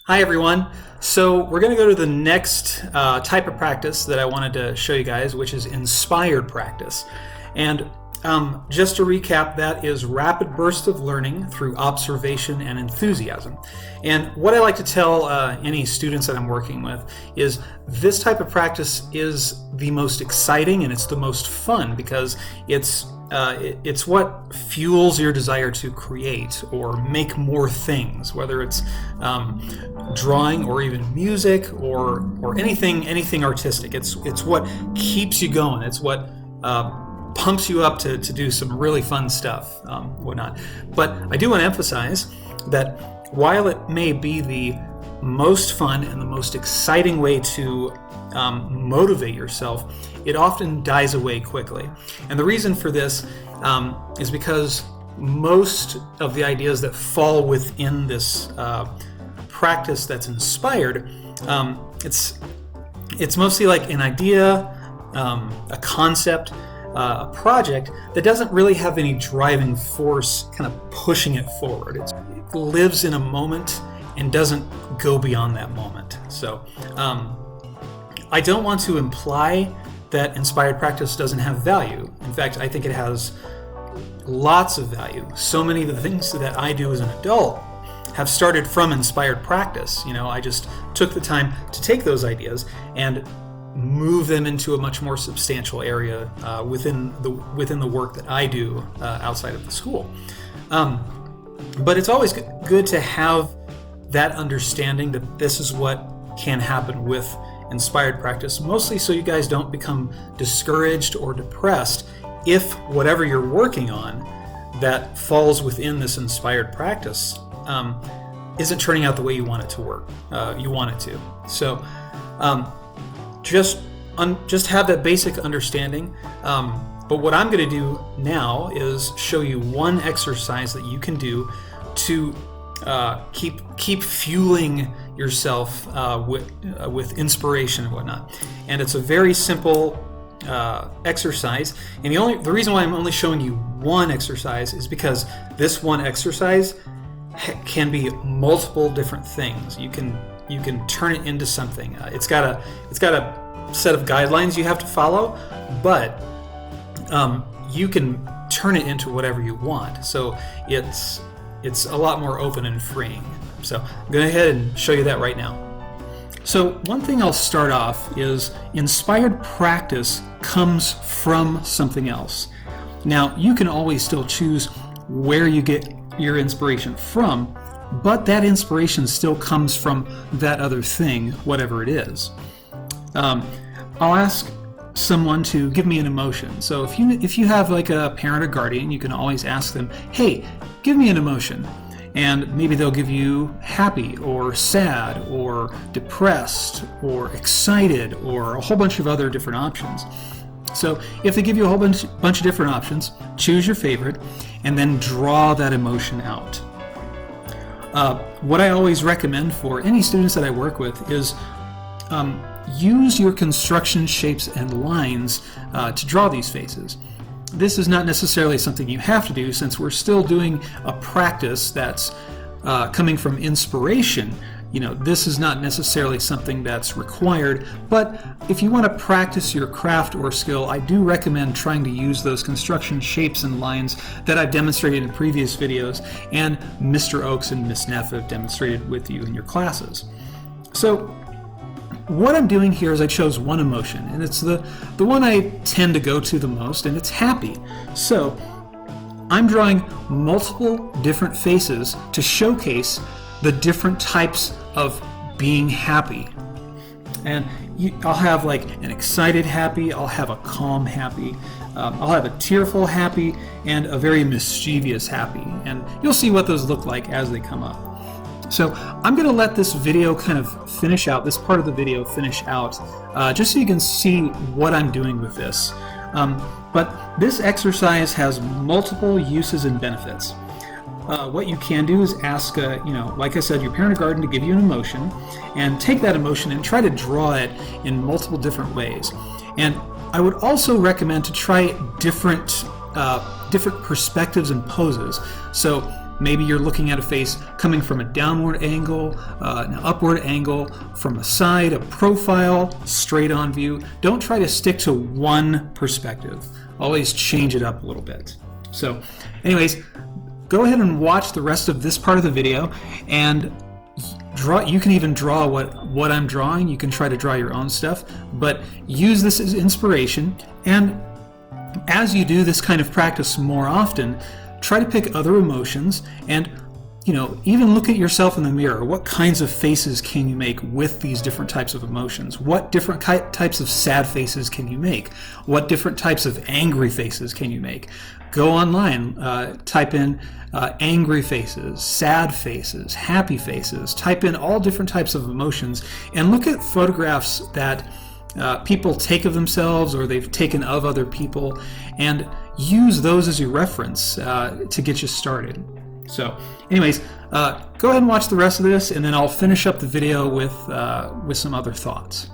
Hi everyone. So we're going to go to the next type of practice that I wanted to show you guys, which is inspired practice. And just to recap, that is rapid bursts of learning through observation and enthusiasm. And what I like to tell any students that I'm working with is this type of practice is the most exciting and it's the most fun because it's what fuels your desire to create or make more things, whether it's drawing or even music or anything artistic. It's what keeps you going. It's what pumps you up to do some really fun stuff, whatnot. But I do want to emphasize that while it may be the most fun and the most exciting way to motivate yourself, it often dies away quickly. And the reason for this is because most of the ideas that fall within this practice that's inspired, it's mostly like an idea, a concept, a project that doesn't really have any driving force kind of pushing it forward. It lives in a moment and doesn't go beyond that moment. So I don't want to imply that inspired practice doesn't have value. In fact, I think it has lots of value. So many of the things that I do as an adult have started from inspired practice. You know, I just took the time to take those ideas and move them into a much more substantial area within the work that I do outside of the school. But it's always good to have that understanding that this is what can happen with inspired practice, mostly so you guys don't become discouraged or depressed if whatever you're working on that falls within this inspired practice isn't turning out the way you want it to work. You want it to. So just have that basic understanding. But what I'm going to do now is show you one exercise that you can do to keep fueling yourself with inspiration and whatnot. And it's a very simple exercise. And the reason why I'm only showing you one exercise is because this one exercise can be multiple different things. You can turn it into something. It's got a set of guidelines you have to follow, but you can turn it into whatever you want. So it's a lot more open and freeing. So I'm going to go ahead and show you that right now. So one thing I'll start off is inspired practice comes from something else. Now, you can always still choose where you get your inspiration from, but that inspiration still comes from that other thing, whatever it is. I'll ask someone to give me an emotion. So if you have like a parent or guardian, you can always ask them, hey, give me an emotion. And maybe they'll give you happy or sad or depressed or excited or a whole bunch of other different options. So if they give you a whole bunch of different options, choose your favorite and then draw that emotion out. What I always recommend for any students that I work with is use your construction shapes and lines to draw these faces. This is not necessarily something you have to do since we're still doing a practice that's coming from inspiration. You know, this is not necessarily something that's required, but if you want to practice your craft or skill, I do recommend trying to use those construction shapes and lines that I've demonstrated in previous videos and Mr. Oakes and Miss Neff have demonstrated with you in your classes. So what I'm doing here is I chose one emotion, and it's the one I tend to go to the most, and it's happy. So I'm drawing multiple different faces to showcase the different types of being happy. And I'll have like an excited happy, I'll have a calm happy, I'll have a tearful happy, and a very mischievous happy. And you'll see what those look like as they come up. So I'm going to let this video kind of finish out, this part of the video finish out, just so you can see what I'm doing with this. But this exercise has multiple uses and benefits. What you can do is ask, like I said, your parent or guardian to give you an emotion, and take that emotion and try to draw it in multiple different ways. And I would also recommend to try different perspectives and poses. So Maybe you're looking at a face coming from a downward angle, an upward angle, from a side, a profile, straight on view. Don't try to stick to one perspective. Always change it up a little bit. So anyways, go ahead and watch the rest of this part of the video and draw. You can even draw what I'm drawing. You can try to draw your own stuff, but use this as inspiration. And as you do this kind of practice more often, try to pick other emotions and, even look at yourself in the mirror. What kinds of faces can you make with these different types of emotions? What different types of sad faces can you make? What different types of angry faces can you make? Go online, type in angry faces, sad faces, happy faces. Type in all different types of emotions and look at photographs that people take of themselves or they've taken of other people, and use those as your reference to get you started. So anyways, go ahead and watch the rest of this, and then I'll finish up the video with some other thoughts.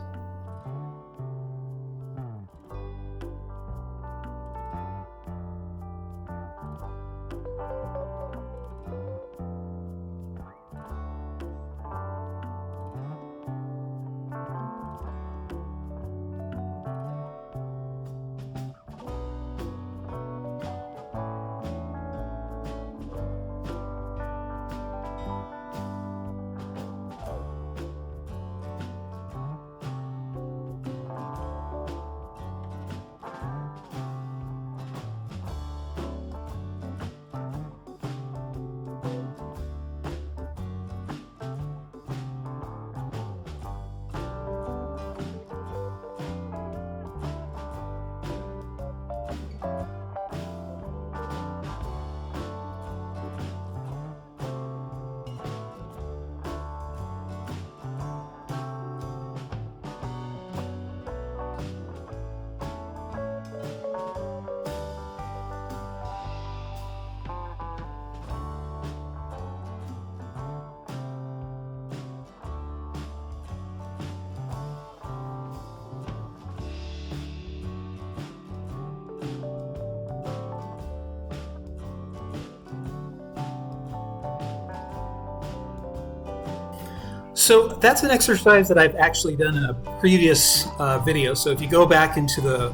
So that's an exercise that I've actually done in a previous video. So if you go back into the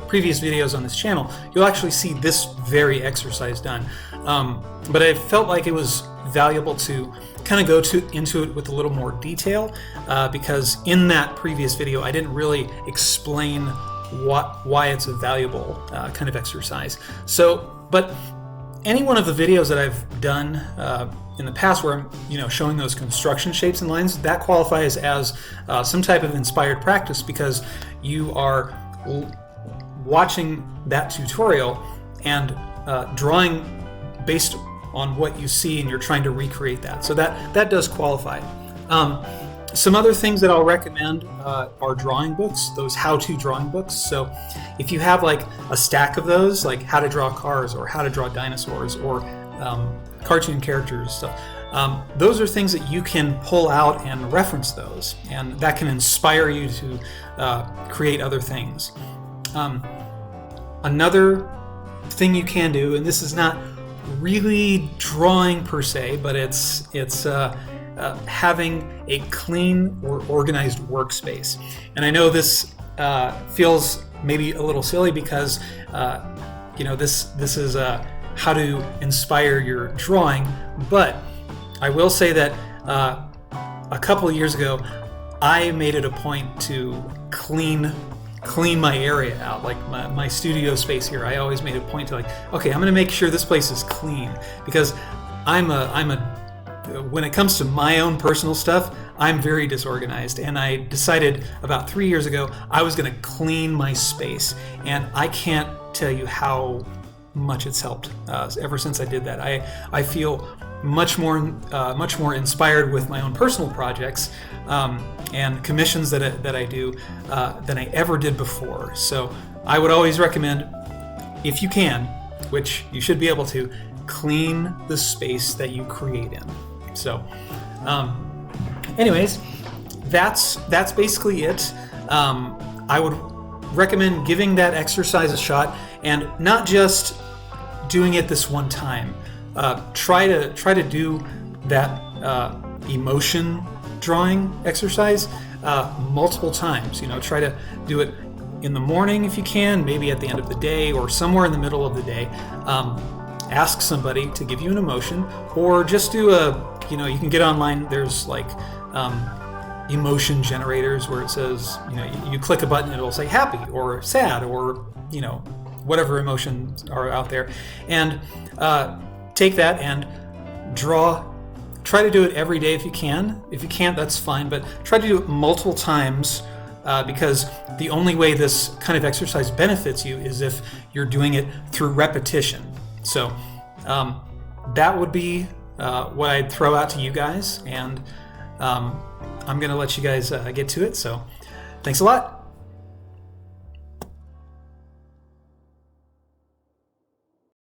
previous videos on this channel, you'll actually see this very exercise done. But I felt like it was valuable to kind of go into it with a little more detail because in that previous video I didn't really explain why it's a valuable kind of exercise. So, but any one of the videos that I've done in the past where I'm showing those construction shapes and lines, that qualifies as some type of inspired practice because you are watching that tutorial and drawing based on what you see, and you're trying to recreate that. So that does qualify. Some other things that I'll recommend are drawing books, those how-to drawing books. So if you have like a stack of those, like how to draw cars or how to draw dinosaurs or cartoon characters stuff, those are things that you can pull out and reference those, and that can inspire you to create other things. Another thing you can do, and this is not really drawing per se, but it's having a clean or organized workspace. And I know this feels maybe a little silly because this is how to inspire your drawing, but I will say that a couple of years ago I made it a point to clean my area out, like my studio space here. I always made a point to okay, I'm going to make sure this place is clean because when it comes to my own personal stuff, I'm very disorganized, and I decided about 3 years ago I was going to clean my space, and I can't tell you how much it's helped ever since I did that. I feel much more inspired with my own personal projects and commissions that I do than I ever did before. So I would always recommend, if you can, which you should be able to, clean the space that you create in. So anyways, that's basically it. I would recommend giving that exercise a shot and not just doing it this one time. try to do that emotion drawing exercise multiple times. Try to do it in the morning if you can, maybe at the end of the day, or somewhere in the middle of the day. Ask somebody to give you an emotion, or just do you can get online. There's like emotion generators where it says, you click a button, it'll say happy or sad or whatever emotions are out there, and take that and draw. Try to do it every day if you can. If you can't, that's fine, but try to do it multiple times, because the only way this kind of exercise benefits you is if you're doing it through repetition. So that would be what I'd throw out to you guys, and I'm going to let you guys get to it. So thanks a lot.